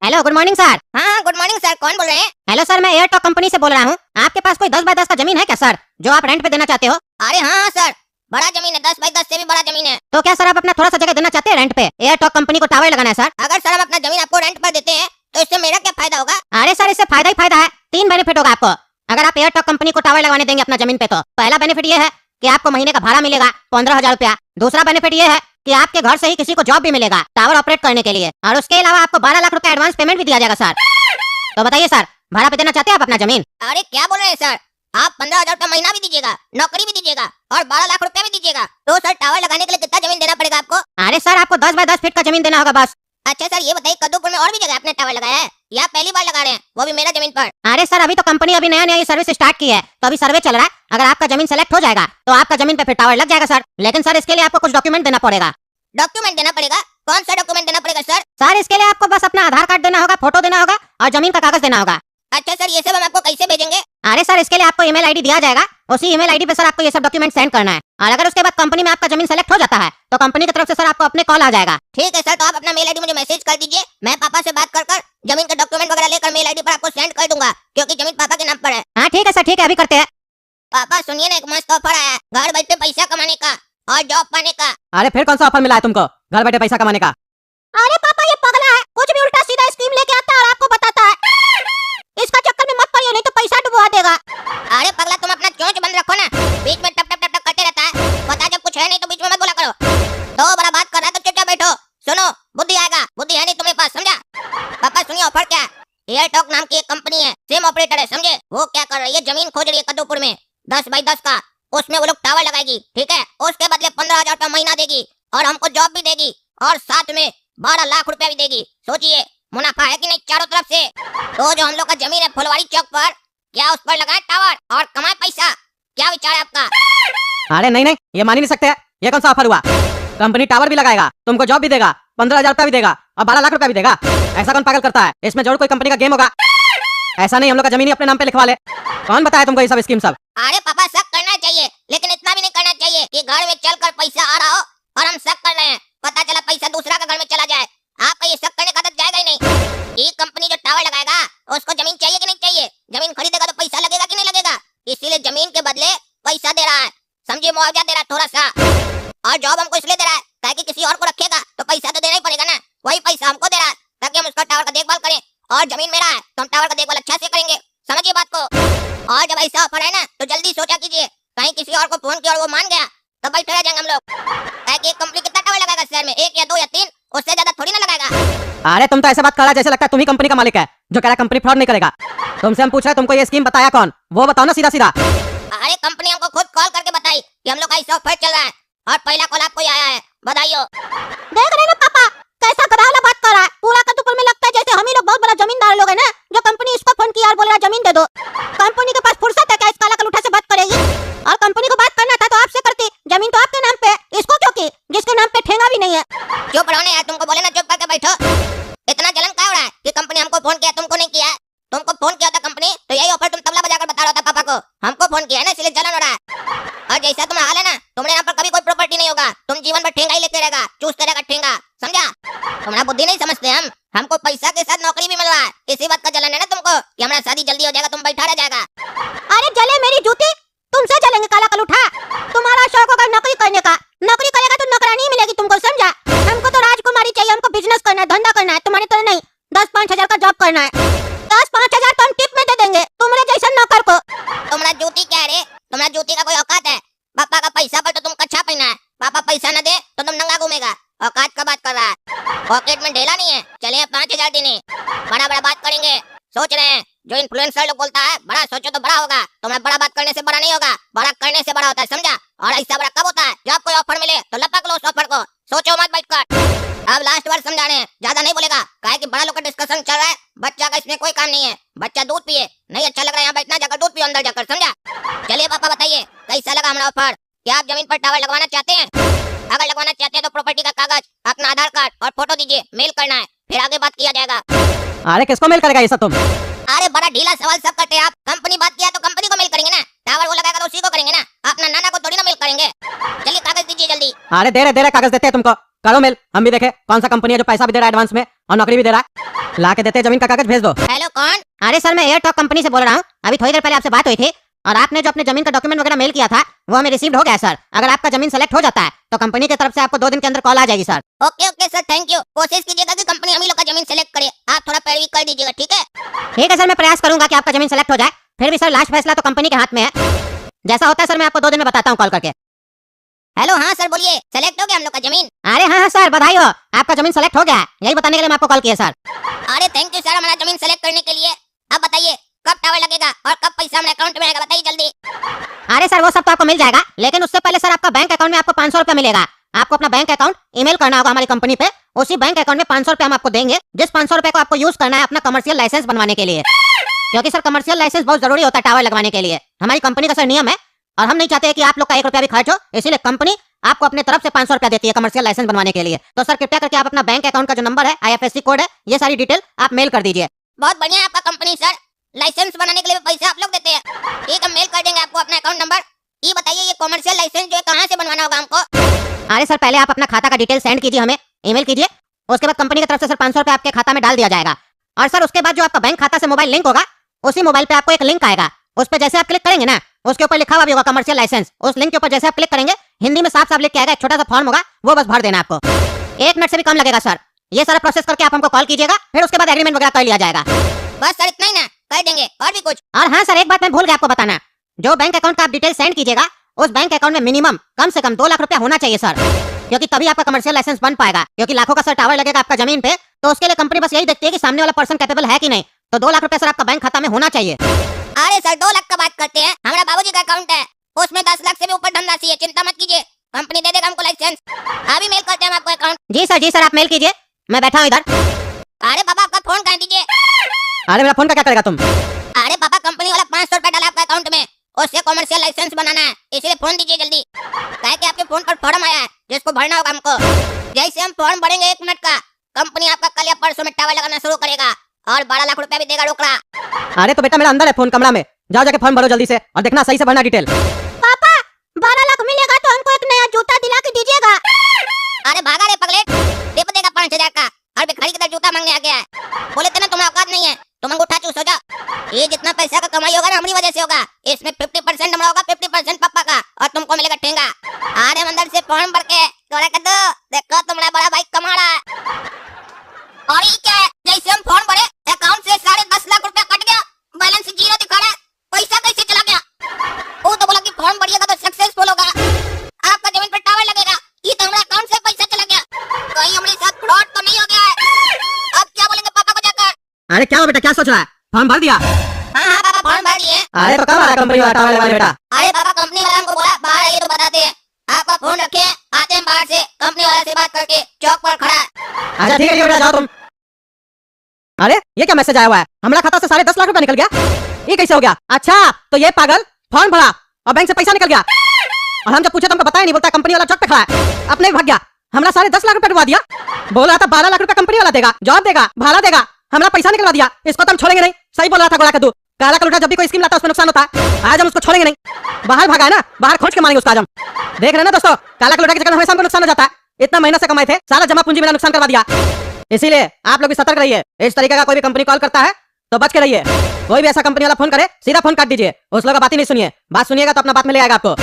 Hello, good morning sir. हाँ good morning sir, कौन बोल रहे हैं? हेलो सर, मैं एयरटॉक कंपनी से बोल रहा हूँ। आपके पास कोई 10 बाय 10 का जमीन है क्या सर, जो आप रेंट पे देना चाहते हो? अरे हाँ सर, बड़ा जमीन है, 10 बाई 10 से भी बड़ा जमीन है। तो क्या सर आप अपना थोड़ा सा जगह देना चाहते हैं रेंट पे? एयरटॉक कंपनी को टावर लगाना है सर। अगर सर हम अपना जमीन आपको रेंट पर देते हैं तो इससे मेरा क्या फायदा होगा? अरे सर, इससे फायदा ही फायदा है। 3 बेनिफिट होगा आपको अगर आप एयरटॉक कंपनी को टावर लगाने देंगे अपना जमीन पे। तो पहला बेनिफिट ये है कि आपको महीने का भाड़ा मिलेगा 15,000 रुपया। दूसरा बेनिफिट ये है कि आपके घर से ही किसी को जॉब भी मिलेगा टावर ऑपरेट करने के लिए, और उसके अलावा आपको 12 लाख रुपया एडवांस पेमेंट भी दिया जाएगा सर। तो बताइए सर, भाड़ा पे देना चाहते हैं आप अपना जमीन? अरे क्या बोल रहे हैं सर, आप 15,000 रुपया महीना भी दीजिएगा, नौकरी भी दीजिएगा और 12 लाख रुपया भी दीजिएगा, तो सर टावर लगाने के लिए कितना जमीन देना पड़ेगा आपको? अरे सर, आपको 10 बाय 10 फीट का जमीन देना होगा बस। अच्छा सर, ये बताइए कद्दूपुर में और भी जगह आपने टावर लगाया है या पहली बार लगा रहे हैं, वो भी मेरा जमीन पर? अरे सर, अभी तो कंपनी अभी नया नया ये सर्विस स्टार्ट की है, तो अभी सर्वे चल रहा है। अगर आपका जमीन सेलेक्ट हो जाएगा तो आपका जमीन पे फिर टावर लग जाएगा सर। लेकिन सर इसके लिए आपको कुछ डॉक्यूमेंट देना पड़ेगा। डॉक्यूमेंट देना पड़ेगा? कौन सा डॉक्यूमेंट देना पड़ेगा सर? सर इसके लिए आपको बस अपना आधार कार्ड देना होगा, फोटो देना होगा और जमीन का कागज देना होगा। अच्छा सर, ये सब हम आपको कैसे भेजेंगे? अरे सर, इसके लिए आपको ईमेल आईडी दिया जाएगा, उसी ईमेल आईडी पे सर आपको ये सब डॉक्यूमेंट सेंड करना है। और अगर उसके बाद कंपनी में आपका जमीन सेलेक्ट हो जाता है तो कंपनी की तरफ से सर आपको अपने कॉल आ जाएगा। ठीक है सर, तो आप अपना मेल आईडी मुझे मैसेज कर दीजिए, मैं पापा से बात कर कर जमीन के डॉक्यूमेंट वगैरह लेकर मेल आईडी पर आपको सेंड कर दूंगा, क्योंकि जमीन पापा के नाम पर है। हाँ ठीक है सर, ठीक है, अभी करते हैं। पापा सुनिए ना, एक मस्त ऑफर आया है घर बैठे पैसा कमाने का और जॉब पाने का। अरे फिर कौन सा ऑफर मिला है तुमको घर बैठे पैसा कमाने का? अरे पापा, ये पगला है, कुछ भी उल्टा सीधा स्कीम लेके आता है और आपको बताता है। इसका चक्कर में मत पड़ियो, नहीं तो पैसा डुबवा देगा। अरे पगला, तुम अपना चोंच बंद रखो ना, बीच में टप टप टप टप करते रहता है। पता जब कुछ है नहीं तो बीच में मत बोला करो। तो बड़ा बात कर रहा है तो चुपचाप बैठो, सुनो बुद्धि आएगा, बुद्धि है नहीं तुम्हारे पास, समझा? पापा सुनिए, ऑफर क्या है? एयरटॉक नाम की एक कंपनी है, सिम ऑपरेटर है, समझे? वो क्या कर रही है, जमीन खोज रही है कद्दूपुर में 10 बाई 10 का, उसमें वो लोग टावर लगाएगी, ठीक है? उसके बदले 15,000 रुपया महीना देगी और हमको जॉब भी देगी और साथ में 12 लाख रुपया भी देगी। सोचिए मुनाफा है कि नहीं चारों तरफ से। तो जो हम लोग का जमीन है फुलवारी चौक पर, क्या उस पर लगाए टावर और कमाए पैसा? क्या विचार है आपका? अरे नहीं नहीं, ये मान ही नहीं सकते। ये कौन सा ऑफर हुआ? कंपनी टावर भी लगाएगा, तुमको जॉब भी देगा, 15,000 रुपया भी देगा और 12 लाख रुपया भी देगा। ऐसा कौन पागल करता है? इसमें जरूर कोई कंपनी का गेम होगा। ऐसा नहीं हम लोग का जमीन ही अपने नाम पे लिखवा ले। कौन बताया तुमको ये सब स्कीम सब? अरे पापा, शक करना चाहिए, लेकिन इतना भी नहीं करना चाहिए कि घर में चलकर पैसा आ रहा हो और हम शक कर रहे हैं, पता चला पैसा दूसरा का घर में चला जाए। आपका ये शक करने का आदत जाएगा ही नहीं। ये कंपनी जो टावर लगाएगा उसको जमीन चाहिए कि नहीं चाहिए? जमीन खरीदेगा तो पैसा लगेगा कि नहीं लगेगा? इसीलिए जमीन के बदले पैसा दे रहा है, समझिए, मुआवजा दे रहा है थोड़ा सा। और जॉब हमको इसलिए दे रहा है ताकि किसी और को रखेगा तो पैसा तो देना ही पड़ेगा ना, वही पैसा हमको दे रहा है ताकि हम उसका टावर का देखभाल करें। और जमीन मेरा है तो हम टावर का देखभाल अच्छा से करेंगे, समझिए बात को। और जब ऐसा ऑफर है ना तो जल्दी सोचा कीजिए, कहीं किसी और को फोन किया और वो मान गया तो बैठे रह जाएंगे हम लोग। ताकि एक कंपनी कितना टावर लगाएगा शहर में? 1 या 2 या 3, उससे ज्यादा थोड़ी ना लगाएगा। अरे तुम तो ऐसे बात कर रहा है जैसे लगता है तुम ही कंपनी का मालिक है जो कह रहा है कंपनी फ्रॉड नहीं करेगा। तुमसे हम पूछ रहे हैं, तुमको ये स्कीम बताया कौन? वो बताओ ना सीधा सीधा। अरे कंपनी हमको खुद कॉल करके बताई कि हम लोग का ऐसा ऑफर चल रहा है और पहला कॉल आपको ही आया है, बधाई हो। देख रहे ना पापा, कैसा गधावाला बात कर रहा है। पूरा कद्दूपुर में लगता है जैसे हम ही लोग बहुत बड़ा जमींदार लोग हैं ना, जो कंपनी इसको फोन किया और बोल रहा जमीन दे दो। कंपनी के पास फुर्सत है क्या इस काला कलूठा से बात करेगी? और कंपनी को बात करना था तो आपसे करती, जमीन तो आपके नाम पे, इसको क्यों की जिसके नाम पे ठेंगा भी नहीं है? चुप रहो ना यार, तुमको बोले ना चुप करके बैठो। इतना जलन क्या हो रहा है कि कंपनी हमको फोन किया, तुमको नहीं किया? तुमको फोन किया था कंपनी तो यही ऑफर तुम तबला बजाकर बता रहा था पापा को, हमको फोन किया है ना, इसलिए जलन हो रहा है। और जैसा तुम्हारा हाल है ना, तुम्हारे यहाँ पर कभी कोई प्रॉपर्टी नहीं होगा, तुम जीवन भर ठेंगा ही लेते रहेगा, चूसते रहेगा ठेंगा, समझा? तुम्हारा बुद्धि नहीं समझते हमको पैसा के साथ नौकरी भी मिल रहा है, इसी बात का जलन है ना तुमको कि हमारा शादी जल्दी हो जाएगा, तुम बैठा रह जाएगा। अरे जले मेरी जूती, तुमसे जलेंगे काला कलूठा। तुम्हारा शौक होगा नौकरी करने का, नौकरी करेगा तो नौकरानी मिलेगी तुमको, समझा? हमको तो राजकुमारी चाहिए, हमको बिजनेस करना है, धंधा करना है, तुम्हारी तरह नहीं 10-5 हजार का जॉब करना है। 10-5 हजार तो हम टिप में दे देंगे तुम्हारे जैसा नौकर को। तुम्हारा जूती क्या है रे? तुम्हारा जूती का कोई औकात है? पापा का पैसा पर तो तुम कच्छा पहना है, पापा पैसा न दे तो तुम नंगा घूमेगा। औकात का बात कर रहा है, पॉकेट में ढेला नहीं है। चलिए 5,000 देने, बड़ा बड़ा बात करेंगे, सोच रहे हैं जो इन्फ्लुएंसर लोग बोलता है बड़ा सोचो तो बड़ा होगा, तुम्हारा बड़ा बात करने से बड़ा नहीं होगा, बड़ा करने से बड़ा होता है, समझा? और ऐसा बड़ा कब होता है? जब कोई ऑफर मिले तो लपक लो उस ऑफर को, सोचो मत बैठकर। अब लास्ट बार समझा रहे हैं, ज्यादा नहीं बोलेगा, काहे कि बड़ा लोग का डिस्कशन चल रहा है, बच्चा का इसमें कोई काम नहीं है, बच्चा दूध पिए, नहीं अच्छा लग रहा है यहाँ बैठना, जाकर दूध पियो अंदर जाकर, समझा? चलिए पापा बताइए कैसा लगा हमारा ऑफर? क्या आप जमीन पर टावर लगवाना चाहते हैं? अगर लगवाना चाहते हैं तो प्रॉपर्टी का कागज, अपना आधार कार्ड और फोटो दीजिए, मेल करना है, फिर आगे बात किया जाएगा। अरे किसको मेल करेगा ये सब तुम? अरे बड़ा ढीला सवाल सब करते हैं आप। कंपनी बात किया तो कंपनी को मेल करेंगे ना, टावर वो लगाएगा तो उसी को करेंगे ना, अपना नाना को थोड़ी ना मेल करेंगे। चलिए कागज दीजिए जल्दी। अरे दे रहे कागज देते हैं तुमको, करो मेल, हम भी देखे कौन सा कंपनी है जो पैसा भी दे रहा है एडवांस में और नौकरी भी दे रहा है। ला के देते हैं, जमीन का कागज भेज दो। हेलो कौन? अरे सर, मैं एयरटॉक कंपनी से बोल रहा हूँ। अभी थोड़ी देर पहले आपसे बात हुई थी और आपने जो अपने जमीन का डॉक्यूमेंट वगैरह मेल किया था वो हमें रिसीव हो गया है सर। अगर आपका जमीन सेलेक्ट हो जाता है तो कंपनी की तरफ से आपको 2 दिन के अंदर कॉल आ जाएगी sir. Okay okay sir, thank you. कोशिश कीजिएगा कि कंपनी हम ही लोग का जमीन सेलेक्ट करे, आप थोड़ा पैरवी कर दीजिएगा, ठीक है? ठीक है सर, मैं प्रयास करूंगा कि आपका जमीन सेलेक्ट हो जाए। फिर भी सर लास्ट फैसला तो कंपनी के हाथ में है। जैसा होता है सर मैं आपको 2 दिन में बताता हूँ कॉल करके। हेलो हाँ सर बोलिए, सेलेक्ट हो गया हम लोग का जमीन? अरे हाँ सर, बधाई हो, आपका जमीन सेलेक्ट हो गया है। यही बताने के लिए मैं आपको कॉल किया सर। अरे थैंक यू सर हमारा जमीन सेलेक्ट करने के लिए। अब बताइए कब टावर लगेगा और कब पैसा हमारे अकाउंट में आएगा, बताइए जल्दी। अरे सर वो सब तो आपको मिल जाएगा, लेकिन उससे पहले सर आपका बैंक अकाउंट में आपको 500 रुपया मिलेगा। आपको अपना बैंक अकाउंट ईमेल करना होगा हमारी कंपनी पे। उसी बैंक अकाउंट में 500 रुपया हम आपको देंगे, जिस 500 रुपए को आपको यूज करना है अपना कमर्शियल लाइसेंस बनवाने के लिए। क्योंकि सर कमर्शियल लाइसेंस बहुत जरूरी होता है टावर लगवाने के लिए। हमारी कंपनी का सर नियम है और हम नहीं चाहते कि आप लोग का 1 रुपया भी खर्च हो, इसीलिए कंपनी आपको अपने तरफ से 500 रुपया देती है कमर्शियल लाइसेंस बनवाने के लिए। तो सर कृपया करके आप अपना बैंक अकाउंट का जो नंबर है, IFSC कोड है, ये सारी डिटेल आप मेल कर दीजिए। बहुत बढ़िया है आपका कंपनी सर, लाइसेंस बनाने के लिए पैसे आप लोग देते हैं। ठीक है, मेल कर देंगे आपको अपना अकाउंट नंबर। ये बताइए ये कमर्शियल लाइसेंस जो है कहाँ से बनवाना होगा हमको? अरे सर पहले आप अपना खाता का डिटेल सेंड कीजिए, हमें ईमेल कीजिए। उसके बाद कंपनी की तरफ से सर 500 रुपया आपके खाता में डाल दिया जाएगा। और सर उसके बाद जो आपका बैंक खाता से मोबाइल लिंक होगा, उसी मोबाइल पे आपको एक लिंक आएगा। उस पे जैसे आप क्लिक करेंगे ना, उसके ऊपर लिखा हुआ भी होगा कमर्शियल लाइसेंस। उस लिंक के ऊपर जैसे आप क्लिक करेंगे, हिंदी में साफ साफ लिख के आएगा, एक छोटा सा फॉर्म होगा, वो बस भर देना आपको। 1 मिनट से भी कम लगेगा सर। ये सारा प्रोसेस करके आप हमको कॉल कीजिएगा, फिर उसके बाद एग्रीमेंट वगैरह कर लिया जाएगा। बस सर इतना ही ना, कर देंगे और भी कुछ? और हाँ सर, एक बात मैं भूल गया आपको बताना। जो बैंक अकाउंट का आप डिटेल सेंड कीजिएगा, उस बैंक अकाउंट में मिनिमम कम से कम 2 लाख रुपया होना चाहिए सर, क्योंकि तभी आपका कमर्शियल लाइसेंस बन पाएगा। क्योंकि लाखों का सर टावर लगेगा आपका जमीन पे, तो उसके लिए कंपनी बस यही देखती है कि सामने वाला पर्सन कैपेबल है कि नहीं। तो 2 लाख रुपया सर आपका बैंक खाता में होना चाहिए। अरे सर 2 लाख का बात करते हैं, हमारा बाबूजी का अकाउंट है, उसमें 10 लाख से भी ऊपर धनराशि है। चिंता मत कीजिए, कंपनी दे देगा हमको लाइसेंस। अभी मेल करते हैं हम आपको अकाउंट। जी सर आप मेल कीजिए, मैं बैठा हूँ इधर। अरे बाबा आपका फोन कर दीजिए। अरे मेरा फोन का क्या करेगा तुम? अरे पापा कंपनी वाला 500 रुपया डाला आपका अकाउंट में, उससे कमर्शियल लाइसेंस बनाना है, इसीलिए फोन दीजिए जल्दी। काहे कि आपके फोन पर फॉर्म आया है जिसको भरना होगा हमको। जैसे हम फॉर्म भरेंगे 1 मिनट का, कंपनी आपका कल या परसों में टावर लगाना शुरू करेगा और 12 लाख रुपया भी देगा रोकड़ा। अरे तो बेटा मेरा अंदर है फोन कमरा में, जाओ जाके फॉर्म भरो जल्दी से और देखना सही से भरना डिटेल। पापा 12 लाख मिलेगा तो हमको एक नया जूता दिला के दीजिएगा। अरे भागा रे पगलेट, टिप देगा 5000 का और भिखारी की तरह जूता मांगने आ गया है। बोले थे ना तुम्हारा औकात नहीं है, तुम अंगूठा चूस हो जा। ये जितना पैसा का कमाई होगा ना हमारी वजह से होगा, इसमें 50% हमारा होगा, 50% पापा का, और तुमको मिलेगा ठेंगा। अरे अंदर से फॉर्म भर के थोड़ा कर दो, देखो तुम्हारा बड़ा भाई कमा रहा है। और ये क्या है, जैसे हम फॉर्म भरे अकाउंट से 10.5 लाख रुपया कट गया, बैलेंस 0 दिखा रहा है, पैसा कैसे चला गया? वो तो बोला कि फॉर्म भरिएगा तो सक्सेसफुल होगा, आपका जमीन पर टावर लगेगा। ये तो हमारे अकाउंट से पैसा चला गया, कहीं हमारे साथ फ्रॉड तो नहीं हो गया है? अब क्या बोलेंगे पापा को जाकर? अरे क्या हुआ बेटा, क्या सोच रहा है? फॉर्म भर दिया? हाँ पापा फॉर्म भर दिए। अरे तो कब आ रहा कंपनी वाला टावर लगाने बेटा? अरे पापा कंपनी वाला हमको बोला बाहर आइए तो बताते हैं। आपका फोन रखे, आते हैं बाहर से, कंपनी वाला से बात करके चौक पर खड़ा है। अच्छा ठीक है बेटा, जाओ तुम। अरे ये क्या मैसेज आया हुआ है? हमारा खाता से 10.5 लाख रुपया निकल गया, ये कैसे हो गया? अच्छा तो ये पागल फॉर्म भरा और बैंक से पैसा निकल गया, और हम जब पूछे तो हमको बताया नहीं, बोलता कंपनी वाला चौक पे खड़ा है, अपने भाग गया। हमारा 10.5 लाख रुपया डुबा दिया, बोल रहा था 12 लाख रुपया कंपनी वाला देगा, जॉब देगा, भाड़ा देगा, हमारा पैसा निकलवा दिया। इसको तो हम छोड़ेंगे नहीं, सही बोल रहा था गोला कद्दू। काला कलूटा जब भी कोई स्कीम लाता है उसमें नुकसान होता है, आज हम उसको छोड़ेंगे नहीं। बाहर भागा है ना, बाहर खोज के मारेंगे उसका आज हम। देख रहे हैं ना दोस्तों, काला कलूटा के चक्कर में हमेशा हमको नुकसान हो जाता है। इतना महीना से कमाए थे, सारा जमा पूंजी मेरा नुकसान करवा दिया। इसीलिए आप लोग भी सतर्क रहिए, इस तरीके का कोई भी कंपनी कॉल करता है तो बच के रहिए। कोई भी ऐसा कंपनी वाला फोन करे सीधा फोन काट दीजिए, उस लोग का बात ही नहीं सुनिए। बात सुनिएगा तो अपना बात में ले आएगा आपको।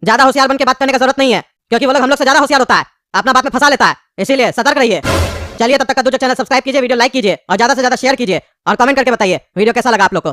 ज्यादा होशियार बन के बात करने की जरूरत नहीं है, क्योंकि वो लोग हम लोग से ज्यादा होशियार होता है, अपना बात में फंसा लेता है। इसीलिए सतर्क रहिए। चलिए तब तक कद्दू चैनल सब्सक्राइब कीजिए, वीडियो लाइक कीजिए और ज्यादा से ज्यादा शेयर कीजिए और कमेंट करके बताइए वीडियो कैसा लगा आप लोग को।